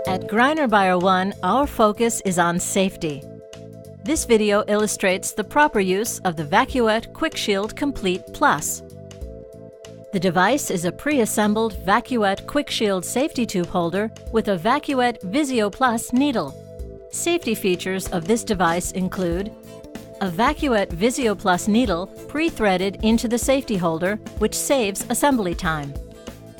At Greiner Buyer One, our focus is on safety. This video illustrates the proper use of the VACUETTE QUICKSHIELD Complete Plus. The device is a pre-assembled VACUETTE QUICKSHIELD safety tube holder with a VACUETTE Visio Plus needle. Safety features of this device include a VACUETTE Visio Plus needle pre-threaded into the safety holder, which saves assembly time.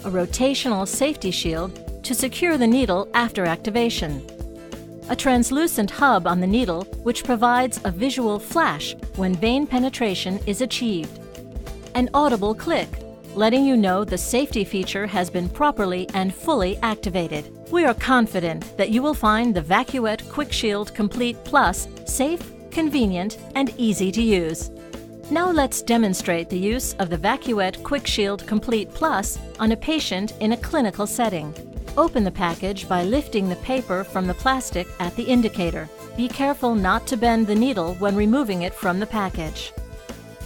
A rotational safety shield to secure the needle after activation. A translucent hub on the needle which provides a visual flash when vein penetration is achieved. An audible click, letting you know the safety feature has been properly and fully activated. We are confident that you will find the VACUETTE QUICKSHIELD Complete Plus safe, convenient, and easy to use. Now let's demonstrate the use of the VACUETTE QUICKSHIELD Complete Plus on a patient in a clinical setting. Open the package by lifting the paper from the plastic at the indicator. Be careful not to bend the needle when removing it from the package.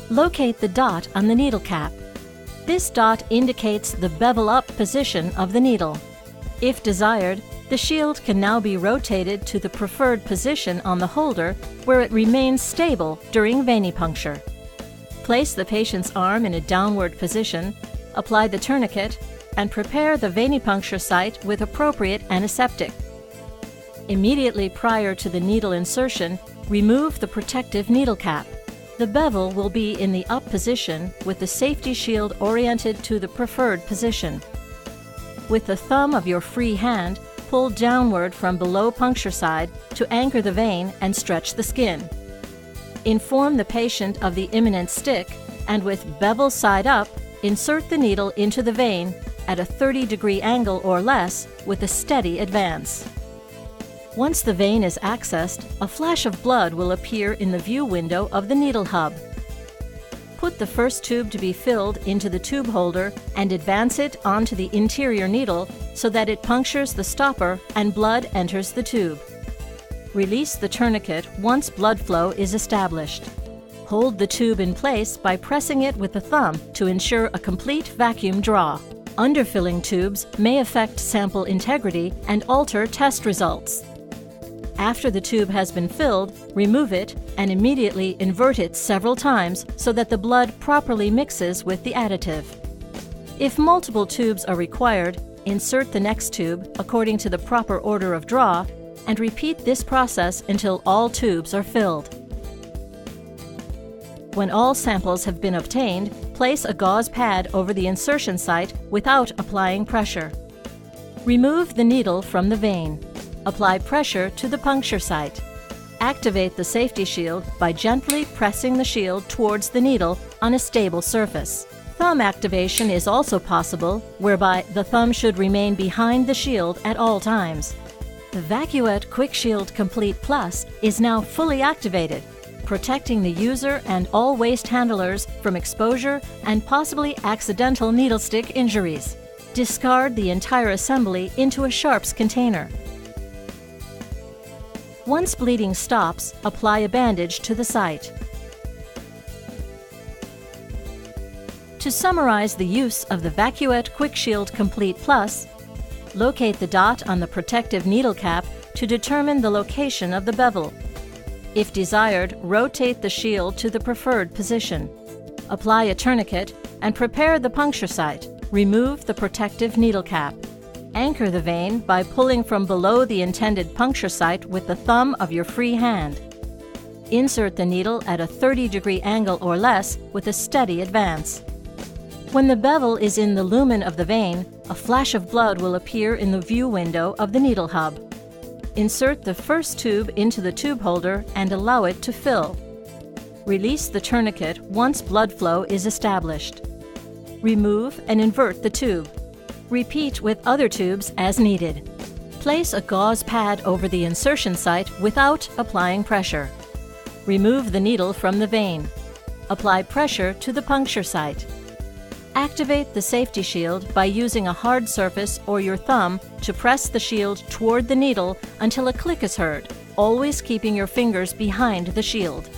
Locate the dot on the needle cap. This dot indicates the bevel up position of the needle. If desired, the shield can now be rotated to the preferred position on the holder where it remains stable during venipuncture. Place the patient's arm in a downward position, apply the tourniquet, and prepare the venipuncture site with appropriate antiseptic. Immediately prior to the needle insertion, remove the protective needle cap. The bevel will be in the up position with the safety shield oriented to the preferred position. With the thumb of your free hand, pull downward from below puncture side to anchor the vein and stretch the skin. Inform the patient of the imminent stick and with bevel side up, insert the needle into the vein at a 30-degree angle or less with a steady advance. Once the vein is accessed, a flash of blood will appear in the view window of the needle hub. Put the first tube to be filled into the tube holder and advance it onto the interior needle so that it punctures the stopper and blood enters the tube. Release the tourniquet once blood flow is established. Hold the tube in place by pressing it with the thumb to ensure a complete vacuum draw. Underfilling tubes may affect sample integrity and alter test results. After the tube has been filled, remove it and immediately invert it several times so that the blood properly mixes with the additive. If multiple tubes are required, insert the next tube according to the proper order of draw and repeat this process until all tubes are filled. When all samples have been obtained, place a gauze pad over the insertion site without applying pressure. Remove the needle from the vein. Apply pressure to the puncture site. Activate the safety shield by gently pressing the shield towards the needle on a stable surface. Thumb activation is also possible, whereby the thumb should remain behind the shield at all times. The VACUETTE QUICKSHIELD Complete Plus is now fully activated, protecting the user and all waste handlers from exposure and possibly accidental needle stick injuries. Discard the entire assembly into a sharps container. Once bleeding stops, apply a bandage to the site. To summarize the use of the VACUETTE QUICKSHIELD Complete Plus, locate the dot on the protective needle cap to determine the location of the bevel. If desired, rotate the shield to the preferred position. Apply a tourniquet and prepare the puncture site. Remove the protective needle cap. Anchor the vein by pulling from below the intended puncture site with the thumb of your free hand. Insert the needle at a 30-degree angle or less with a steady advance. When the bevel is in the lumen of the vein, a flash of blood will appear in the view window of the needle hub. Insert the first tube into the tube holder and allow it to fill. Release the tourniquet once blood flow is established. Remove and invert the tube. Repeat with other tubes as needed. Place a gauze pad over the insertion site without applying pressure. Remove the needle from the vein. Apply pressure to the puncture site. Activate the safety shield by using a hard surface or your thumb to press the shield toward the needle until a click is heard, always keeping your fingers behind the shield.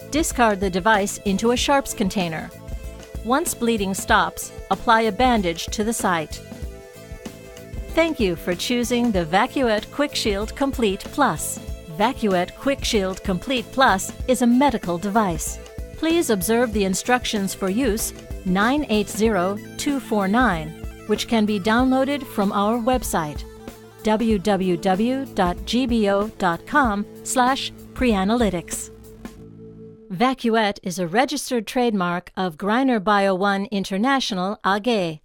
Discard the device into a sharps container. Once bleeding stops, apply a bandage to the site. Thank you for choosing the VACUETTE QUICKSHIELD Complete Plus. VACUETTE QUICKSHIELD Complete Plus is a medical device. Please observe the instructions for use 980249, which can be downloaded from our website www.gbo.com/preanalytics. VACUETTE is a registered trademark of Greiner Bio 1 International AG.